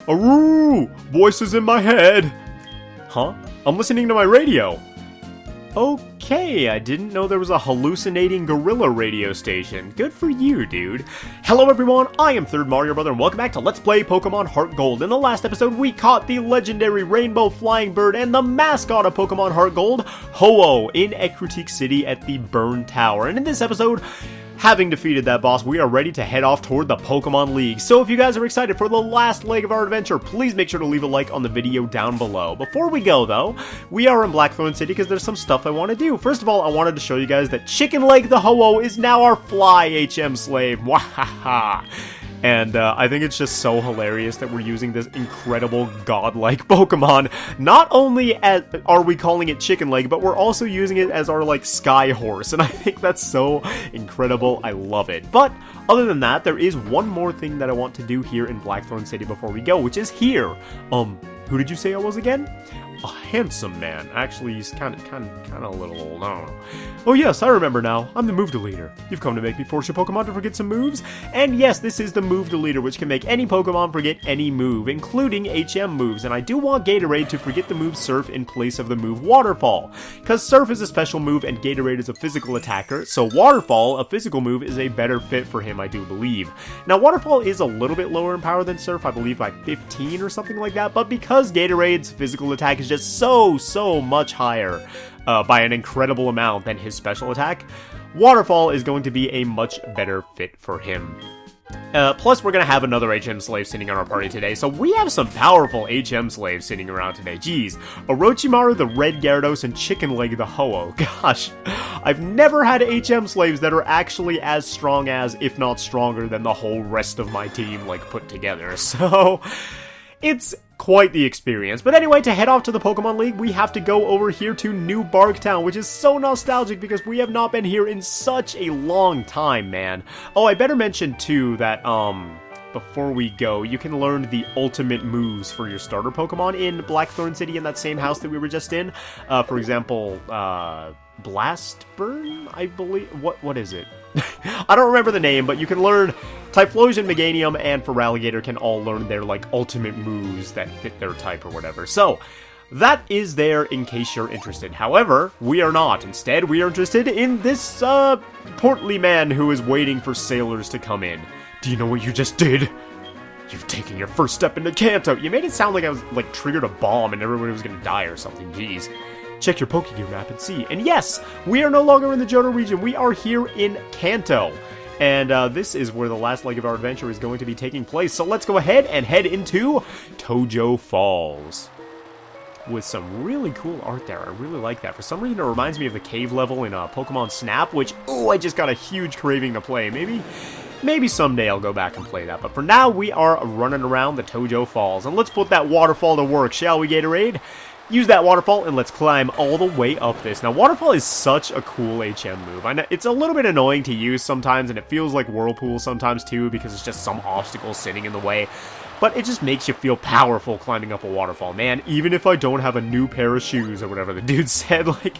Aroo! Voices in my head! Huh? I'm listening to my radio. Okay, I didn't know there was a hallucinating gorilla radio station. Good for you, dude. Hello everyone, I am ThirdMarioBrother and welcome back to Let's Play Pokemon HeartGold. In the last episode, we caught the legendary rainbow flying bird and the mascot of Pokemon HeartGold, Ho-Oh, in Ecruteak City at the Burn Tower. And in this episode, having defeated that boss, we are ready to head off toward the Pokemon League. So if you guys are excited for the last leg of our adventure, please make sure to leave a like on the video down below. Before we go though, we are in Blackthorn City because there's some stuff I want to do. First of all, I wanted to show you guys that Chicken Leg the Ho-Oh is now our Fly HM slave. Wahaha! And I think it's just so hilarious that we're using this incredible godlike Pokemon. Not only are we calling it Chicken Leg, but we're also using it as our, like, Sky Horse. And I think that's so incredible. I love it. But other than that, there is one more thing that I want to do here in Blackthorn City before we go, which is here. Who did you say I was again? A handsome man. Actually, he's kind of a little old. I don't know. Oh yes, I remember now. I'm the move deleter. You've come to make me force your Pokemon to forget some moves? And yes, this is the move deleter, which can make any Pokemon forget any move, including HM moves. And I do want Gatorade to forget the move Surf in place of the move Waterfall. Because Surf is a special move and Gatorade is a physical attacker, so Waterfall, a physical move, is a better fit for him, I do believe. Now, Waterfall is a little bit lower in power than Surf, I believe by 15 or something like that, but because Gatorade's physical attack is just so much higher by an incredible amount than his special attack, Waterfall is going to be a much better fit for him. Plus, we're going to have another HM slave sitting on our party today, so we have some powerful HM slaves sitting around today. Jeez. Orochimaru the Red Gyarados and Chicken Leg the Ho-Oh. Gosh, I've never had HM slaves that are actually as strong as, if not stronger than the whole rest of my team, like, put together. So, it's quite the experience. But anyway, to head off to the Pokemon League, we have to go over here to New Barktown, which is so nostalgic because we have not been here in such a long time, man. Oh, I better mention, too, that, before we go, you can learn the ultimate moves for your starter Pokemon in Blackthorn City in that same house that we were just in. For example, Blast Burn, I believe. What is it? I don't remember the name, but you can learn Typhlosion, Meganium, and Feraligatr can all learn their, like, ultimate moves that fit their type or whatever. So, that is there in case you're interested. However, we are not. Instead, we are interested in this, portly man who is waiting for sailors to come in. Do you know what you just did? You've taken your first step into Kanto. You made it sound like I was, like, triggered a bomb and everybody was gonna die or something. Jeez. Check your Pokegear map and see. And yes, we are no longer in the Johto region. We are here in Kanto. And this is where the last leg of our adventure is going to be taking place. So let's go ahead and head into Tojo Falls. With some really cool art there. I really like that. For some reason, it reminds me of the cave level in Pokemon Snap, which, oh, I just got a huge craving to play. Maybe someday I'll go back and play that. But for now, we are running around the Tojo Falls. And let's put that waterfall to work, shall we, Gatorade? Use that waterfall, and let's climb all the way up this. Now, waterfall is such a cool HM move. I know it's a little bit annoying to use sometimes, and it feels like whirlpool sometimes too, because it's just some obstacle sitting in the way. But it just makes you feel powerful climbing up a waterfall, man. Even if I don't have a new pair of shoes, or whatever the dude said, like,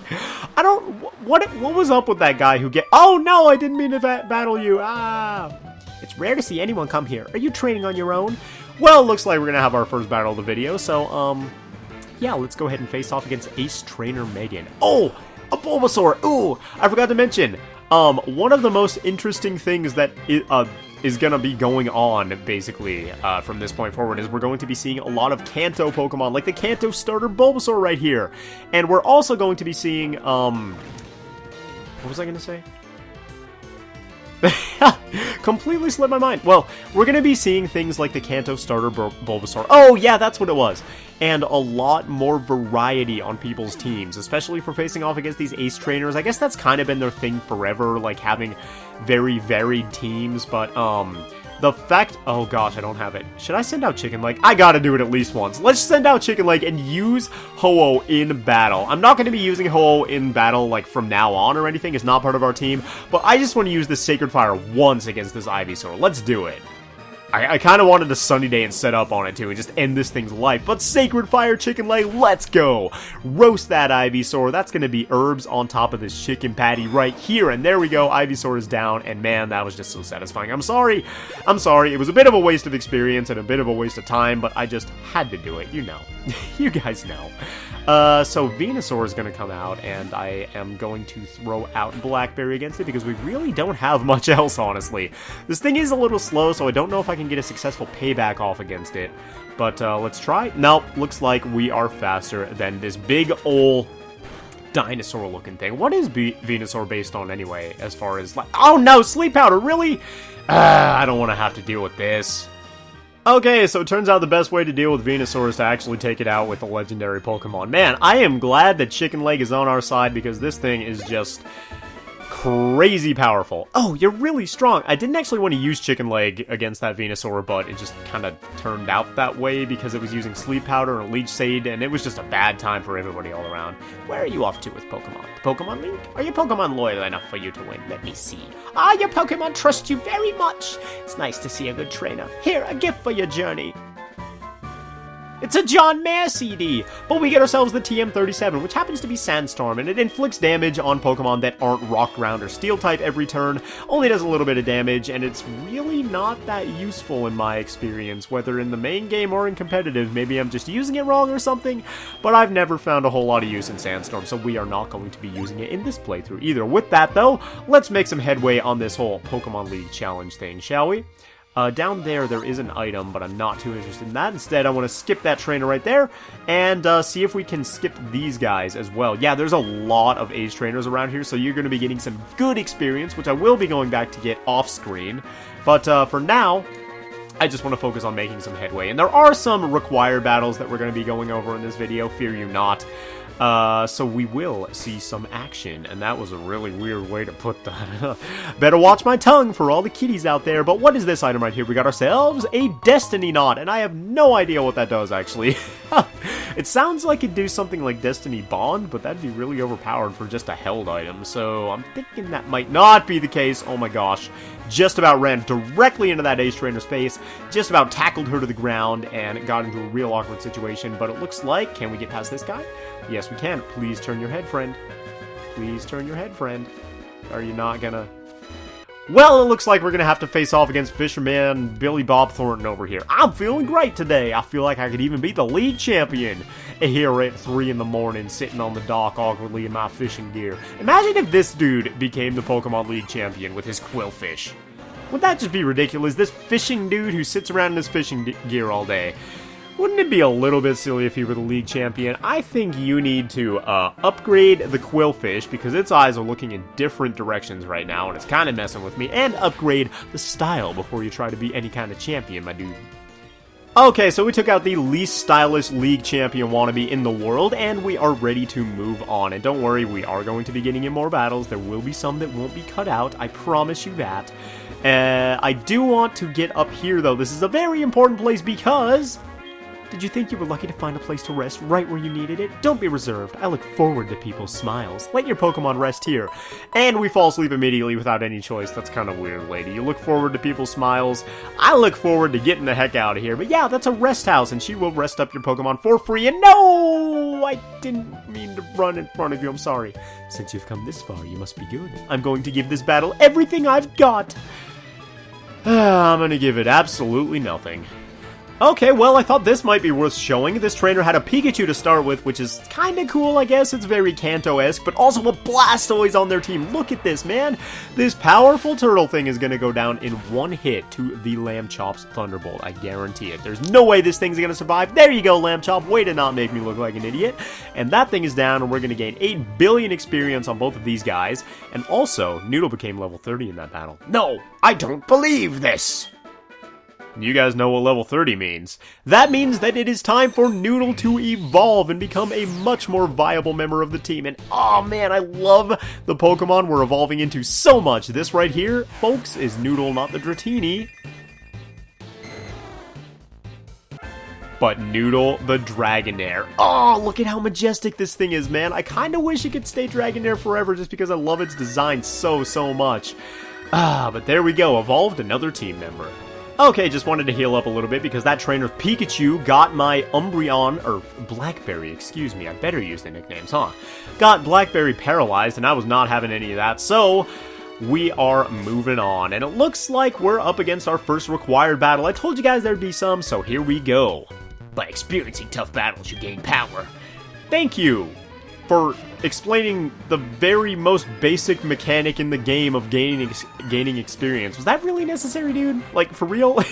I don't. What was up with that guy who Oh no, I didn't mean to battle you. Ah. It's rare to see anyone come here. Are you training on your own? Well, looks like we're gonna have our first battle of the video. So yeah, let's go ahead and face off against Ace Trainer Megan. Oh, a Bulbasaur. Ooh, I forgot to mention, one of the most interesting things that is going to be going on, basically, from this point forward, is we're going to be seeing a lot of Kanto Pokemon, like the Kanto starter Bulbasaur right here. And we're also going to be seeing, what was I going to say? Completely slipped my mind. Well, we're going to be seeing things like the Kanto starter Bulbasaur. Oh, yeah, that's what it was. And a lot more variety on people's teams, especially for facing off against these ace trainers. I guess that's kind of been their thing forever, like having very varied teams, but the fact... Oh gosh, I don't have it. Should I send out Chicken Leg? I gotta do it at least once. Let's send out Chicken Leg and use Ho-Oh in battle. I'm not going to be using Ho-Oh in battle, like, from now on or anything. It's not part of our team, but I just want to use this Sacred Fire once against this Ivysaur. Let's do it. I kind of wanted a sunny day and set up on it too and just end this thing's life. But Sacred Fire Chicken Leg, let's go! Roast that Ivysaur. That's going to be herbs on top of this chicken patty right here. And there we go. Ivysaur is down. And man, that was just so satisfying. I'm sorry. I'm sorry. It was a bit of a waste of experience and a bit of a waste of time, but I just had to do it. You know. You guys know. So Venusaur is going to come out, and I am going to throw out Blackberry against it because we really don't have much else, honestly. This thing is a little slow, so I don't know if I can get a successful payback off against it. But let's try. Nope, looks like we are faster than this big ol' dinosaur-looking thing. What is Venusaur based on anyway, as far as like... Oh no, Sleep Powder, really? I don't want to have to deal with this. Okay, so it turns out the best way to deal with Venusaur is to actually take it out with a legendary Pokemon. Man, I am glad that Chicken Leg is on our side because this thing is just crazy powerful. Oh, you're really strong. I didn't actually want to use Chicken Leg against that Venusaur, but it just kind of turned out that way because it was using Sleep Powder and Leech Seed, and it was just a bad time for everybody all around. Where are you off to with Pokemon? The Pokemon League? Are your Pokemon loyal enough for you to win? Let me see. Ah, your Pokemon trust you very much. It's nice to see a good trainer. Here, a gift for your journey. It's a John Mayer CD, but we get ourselves the TM37, which happens to be Sandstorm, and it inflicts damage on Pokemon that aren't Rock, Ground, or Steel type every turn, only does a little bit of damage, and it's really not that useful in my experience, whether in the main game or in competitive. Maybe I'm just using it wrong or something, but I've never found a whole lot of use in Sandstorm, so we are not going to be using it in this playthrough either. With that, though, let's make some headway on this whole Pokemon League challenge thing, shall we? Down there is an item, but I'm not too interested in that. Instead, I want to skip that trainer right there and see if we can skip these guys as well. Yeah, there's a lot of Age Trainers around here, so you're going to be getting some good experience, which I will be going back to get off-screen. But for now, I just want to focus on making some headway. And there are some required battles that we're going to be going over in this video, fear you not. So we will see some action, and that was a really weird way to put that. Better watch my tongue for all the kitties out there. But what is this item right here? We got ourselves a Destiny Knot, and I have no idea what that does, actually. It sounds like it'd do something like Destiny Bond, but that'd be really overpowered for just a held item, so I'm thinking that might not be the case. Oh my gosh. Just about ran directly into that Ace Trainer's face, just about tackled her to the ground, and got into a real awkward situation, but it looks like... Can we get past this guy? Yes, we can. Please turn your head, friend. Please turn your head, friend. Are you not gonna... Well, it looks like we're gonna have to face off against Fisherman Billy Bob Thornton over here. I'm feeling great today. I feel like I could even beat the league champion here at 3 in the morning, sitting on the dock awkwardly in my fishing gear. Imagine if this dude became the Pokemon League champion with his Quillfish. Would that just be ridiculous? This fishing dude who sits around in his fishing gear all day. Wouldn't it be a little bit silly if he were the league champion? I think you need to upgrade the Quillfish because its eyes are looking in different directions right now and it's kind of messing with me, and upgrade the style before you try to be any kind of champion, my dude. Okay, so we took out the least stylish league champion wannabe in the world, and we are ready to move on. And don't worry, we are going to be getting in more battles. There will be some that won't be cut out, I promise you that. I do want to get up here, though. This is a very important place because... Did you think you were lucky to find a place to rest right where you needed it? Don't be reserved. I look forward to people's smiles. Let your Pokemon rest here. And we fall asleep immediately without any choice. That's kind of weird, lady. You look forward to people's smiles. I look forward to getting the heck out of here. But yeah, that's a rest house, and she will rest up your Pokemon for free. And no! I didn't mean to run in front of you. I'm sorry. Since you've come this far, you must be good. I'm going to give this battle everything I've got. I'm going to give it absolutely nothing. Okay, well, I thought this might be worth showing. This trainer had a Pikachu to start with, which is kind of cool, I guess. It's very Kanto-esque, but also a Blastoise on their team. Look at this, man. This powerful turtle thing is going to go down in one hit to the Lambchop's Thunderbolt. I guarantee it. There's no way this thing's going to survive. There you go, Lambchop. Way to not make me look like an idiot. And that thing is down, and we're going to gain 8 billion experience on both of these guys. And also, Noodle became level 30 in that battle. No, I don't believe this. You guys know what level 30 means. That means that it is time for Noodle to evolve and become a much more viable member of the team. And oh man, I love the Pokemon we're evolving into so much. This right here, folks, is Noodle, not the Dratini, but Noodle the Dragonair. Oh, look at how majestic this thing is, man. I kind of wish it could stay Dragonair forever just because I love its design so much. But there we go. Evolved another team member. Okay, just wanted to heal up a little bit because that trainer Pikachu got my Umbreon, or Blackberry, excuse me, I better use the nicknames, huh? Got Blackberry paralyzed, and I was not having any of that, so we are moving on. And it looks like we're up against our first required battle. I told you guys there'd be some, so here we go. By experiencing tough battles, you gain power. Thank you for explaining the very most basic mechanic in the game of gaining experience. Was that really necessary, dude? Like, for real?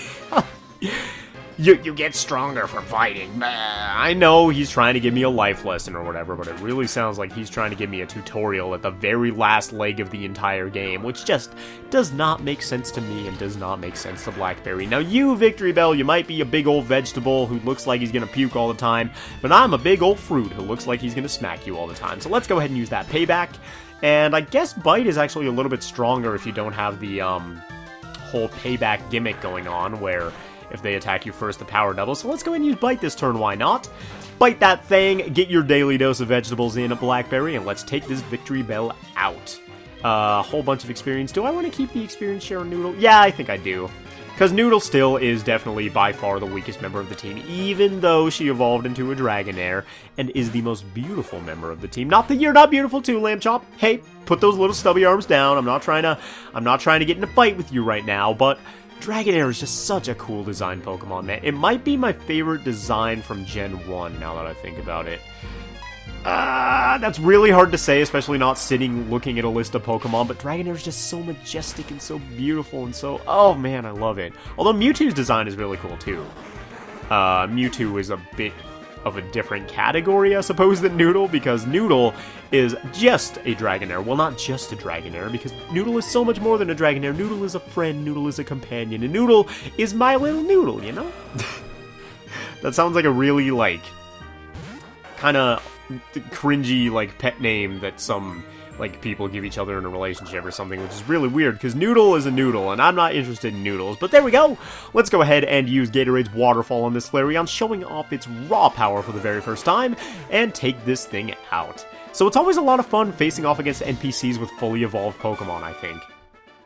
You get stronger from fighting. I know he's trying to give me a life lesson or whatever, but it really sounds like he's trying to give me a tutorial at the very last leg of the entire game, which just does not make sense to me and does not make sense to Blackberry. Now you, Victory Bell, you might be a big old vegetable who looks like he's gonna puke all the time, but I'm a big old fruit who looks like he's gonna smack you all the time. So let's go ahead and use that payback. And I guess Bite is actually a little bit stronger if you don't have the whole payback gimmick going on, where if they attack you first, the power doubles. So let's go ahead and use Bite this turn, why not? Bite that thing, get your daily dose of vegetables in, Blackberry, and let's take this Victory Bell out. A whole bunch of experience. Do I want to keep the experience share on Noodle? Yeah, I think I do. Because Noodle still is definitely by far the weakest member of the team, even though she evolved into a Dragonair and is the most beautiful member of the team. Not that you're not beautiful too, Lamb Chop. Hey, put those little stubby arms down. I'm not trying to get in a fight with you right now, but Dragonair is just such a cool design Pokemon, man. It might be my favorite design from Gen 1, now that I think about it. That's really hard to say, especially not sitting looking at a list of Pokemon, but Dragonair is just so majestic and so beautiful and so... Oh, man, I love it. Although Mewtwo's design is really cool, too. Mewtwo is a bit of a different category, I suppose, than Noodle, because Noodle is just a Dragonair. Well, not just a Dragonair, because Noodle is so much more than a Dragonair. Noodle is a friend, Noodle is a companion, and Noodle is my little Noodle, you know? That sounds like a really, like, kind of cringy, like, pet name that some, like, people give each other in a relationship or something, which is really weird, because Noodle is a noodle, and I'm not interested in noodles. But there we go! Let's go ahead and use Gatorade's Waterfall on this Flareon, showing off its raw power for the very first time, and take this thing out. So it's always a lot of fun facing off against NPCs with fully evolved Pokemon, I think.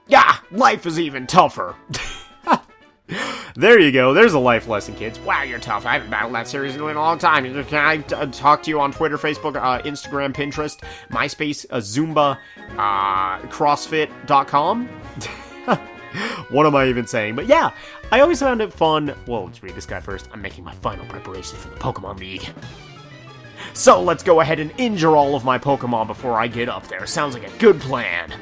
Yeah! Life is even tougher! There you go, there's a life lesson, kids. Wow, you're tough. I haven't battled that series in a long time. Can I talk to you on Twitter, Facebook, Instagram, Pinterest, MySpace, Zumba, CrossFit.com? What am I even saying? But yeah, I always found it fun. Well, let's read this guy first. I'm making my final preparations for the Pokemon League. So let's go ahead and injure all of my Pokemon before I get up there. Sounds like a good plan.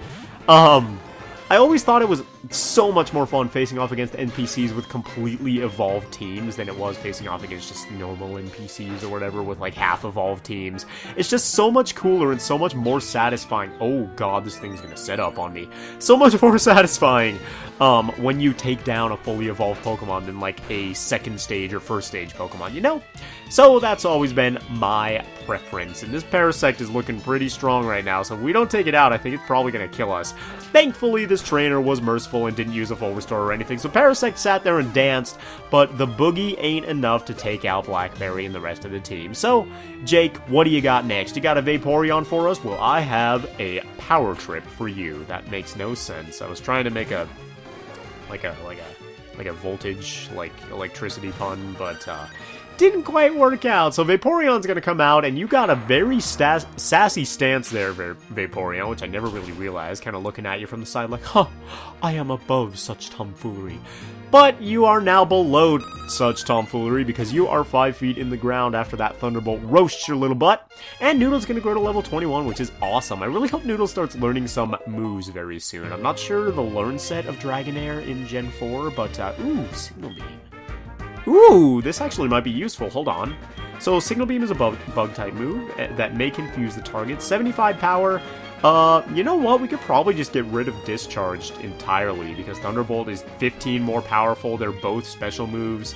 I always thought it was so much more fun facing off against NPCs with completely evolved teams than it was facing off against just normal NPCs or whatever with like half evolved teams. It's just so much cooler and so much more satisfying. Oh god, this thing's gonna set up on me. So much more satisfying when you take down a fully evolved Pokemon than like a second stage or first stage Pokemon, you know? So that's always been my preference. And this Parasect is looking pretty strong right now, so if we don't take it out, I think it's probably gonna kill us. Thankfully, this trainer was merciful and didn't use a full restore or anything, so Parasect sat there and danced, but the boogie ain't enough to take out Blackberry and the rest of the team. So, Jake, what do you got next? You got a Vaporeon for us? Well, I have a Power Trip for you. That makes no sense. I was trying to make a voltage, like, electricity pun, but, didn't quite work out. So Vaporeon's gonna come out, and you got a very sassy stance there, Vaporeon, which I never really realized, kind of looking at you from the side like, huh, I am above such tomfoolery. But you are now below such tomfoolery because you are 5 feet in the ground after that Thunderbolt roasts your little butt. And Noodle's gonna grow to level 21, which is awesome. I really hope Noodle starts learning some moves very soon. I'm not sure the learn set of Dragonair in Gen 4, but, ooh, Signal Beam. Ooh, this actually might be useful. Hold on. So, Signal Beam is a bug-type move that may confuse the target. 75 power. You know what? We could probably just get rid of Discharged entirely because Thunderbolt is 15 more powerful. They're both special moves.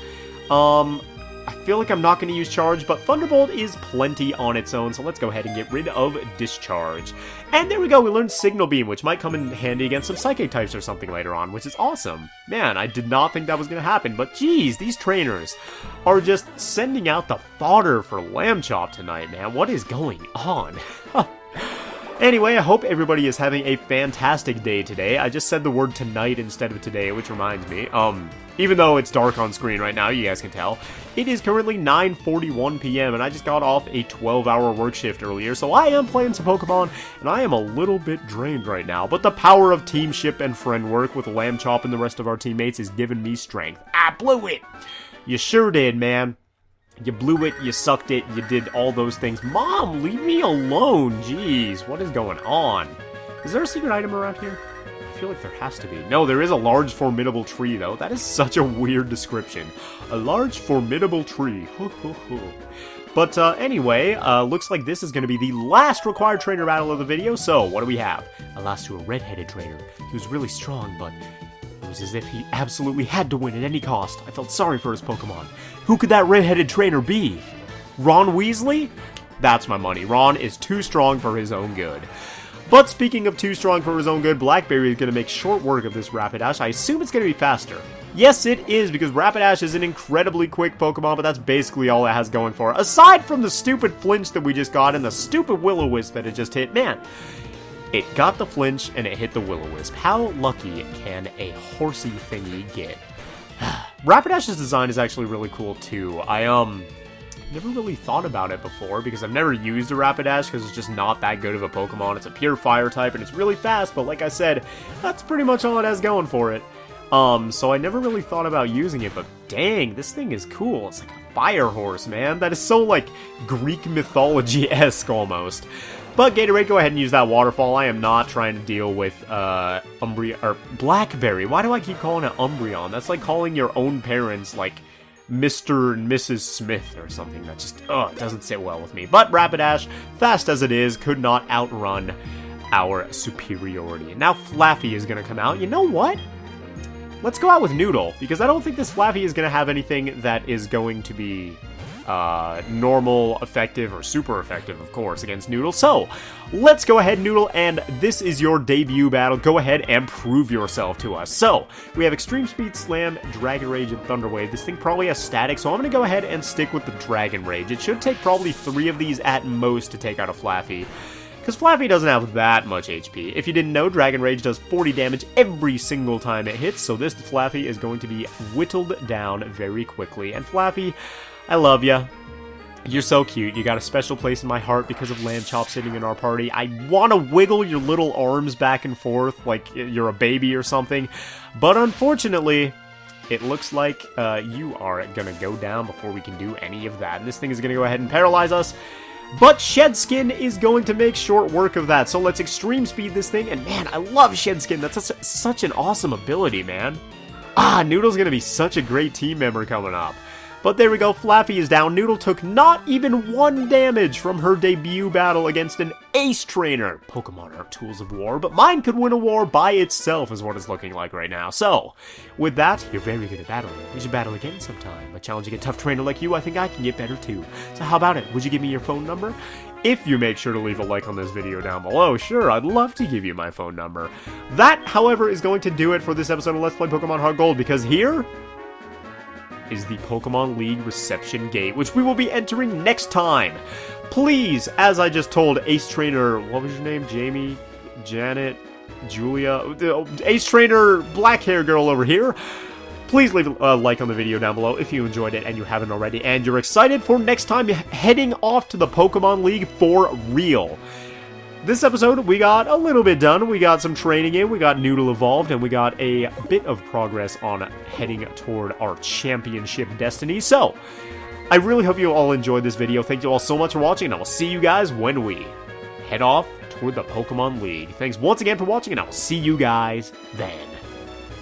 I feel like I'm not going to use Charge, but Thunderbolt is plenty on its own, so let's go ahead and get rid of Discharge. And there we go, we learned Signal Beam, which might come in handy against some Psychic types or something later on, which is awesome. Man, I did not think that was going to happen, but geez, these trainers are just sending out the fodder for Lamb Chop tonight, man. What is going on? Anyway, I hope everybody is having a fantastic day today. I just said the word tonight instead of today, which reminds me, even though it's dark on screen right now, you guys can tell, it is currently 9:41 p.m. and I just got off a 12-hour work shift earlier, so I am playing some Pokemon, and I am a little bit drained right now, but the power of teamship and friend work with Lamb Chop and the rest of our teammates is giving me strength. I blew it! You sure did, man. You blew it, you sucked it, you did all those things. Mom, leave me alone! Jeez, what is going on? Is there a secret item around here? I feel like there has to be. No, there is a large, formidable tree, though. That is such a weird description. A large, formidable tree. But anyway, looks like this is going to be the last required trainer battle of the video, so what do we have? I lost to a red-headed trainer. He was really strong, but it was as if he absolutely had to win at any cost. I felt sorry for his Pokemon. Who could that red-headed trainer be? Ron Weasley? That's my money. Ron is too strong for his own good. But speaking of too strong for his own good, Blackberry is going to make short work of this Rapidash. I assume it's going to be faster. Yes, it is, because Rapidash is an incredibly quick Pokemon, but that's basically all it has going for it. Aside from the stupid flinch that we just got and the stupid Will-O-Wisp that it just hit, man. It got the flinch and it hit the Will-O-Wisp. How lucky can a horsey thingy get? Rapidash's design is actually really cool too. I never really thought about it before because I've never used a Rapidash because it's just not that good of a Pokemon. It's a pure fire type and it's really fast, but like I said, that's pretty much all it has going for it. So I never really thought about using it, but dang, this thing is cool. It's like a fire horse, man. That is so like Greek mythology-esque almost. But Gatorade, go ahead and use that waterfall. I am not trying to deal with Blackberry. Why do I keep calling it Umbreon? That's like calling your own parents like Mr. and Mrs. Smith or something. That just, it doesn't sit well with me. But Rapidash, fast as it is, could not outrun our superiority. And now Flaffy is going to come out. You know what? Let's go out with Noodle, because I don't think this Flaffy is going to have anything that is going to be normal, effective, or super effective, of course, against Noodle. So, let's go ahead, Noodle, and this is your debut battle. Go ahead and prove yourself to us. So, we have Extreme Speed, Slam, Dragon Rage, and Thunder Wave. This thing probably has static, so I'm going to go ahead and stick with the Dragon Rage. It should take probably 3 of these at most to take out a Flaffy, because Flaffy doesn't have that much HP. If you didn't know, Dragon Rage does 40 damage every single time it hits, so this Flaffy is going to be whittled down very quickly. And Flaffy, I love ya. You're so cute. You got a special place in my heart because of Lamb Chop sitting in our party. I want to wiggle your little arms back and forth like you're a baby or something. But unfortunately, it looks like you are going to go down before we can do any of that. And this thing is going to go ahead and paralyze us. But Shed Skin is going to make short work of that. So let's Extreme Speed this thing. And man, I love Shed Skin. That's such an awesome ability, man. Noodle's going to be such a great team member coming up. But there we go, Flaffy is down. Noodle took not even 1 damage from her debut battle against an ace trainer. Pokemon aren't tools of war, but mine could win a war by itself is what it's looking like right now. So, with that, you're very good at battling. We should battle again sometime. By challenging a tough trainer like you, I think I can get better too. So how about it? Would you give me your phone number? If you make sure to leave a like on this video down below, sure, I'd love to give you my phone number. That, however, is going to do it for this episode of Let's Play Pokemon HeartGold, because here is the Pokemon League reception gate, which we will be entering next time. Please, as I just told Ace Trainer, what was your name? Jamie, Janet, Julia, Ace Trainer, black hair girl over here. Please leave a like on the video down below if you enjoyed it and you haven't already, and you're excited for next time heading off to the Pokemon League for real. This episode, we got a little bit done. We got some training in, we got Noodle evolved, and we got a bit of progress on heading toward our championship destiny. So, I really hope you all enjoyed this video. Thank you all so much for watching, and I will see you guys when we head off toward the Pokemon League. Thanks once again for watching, and I will see you guys then.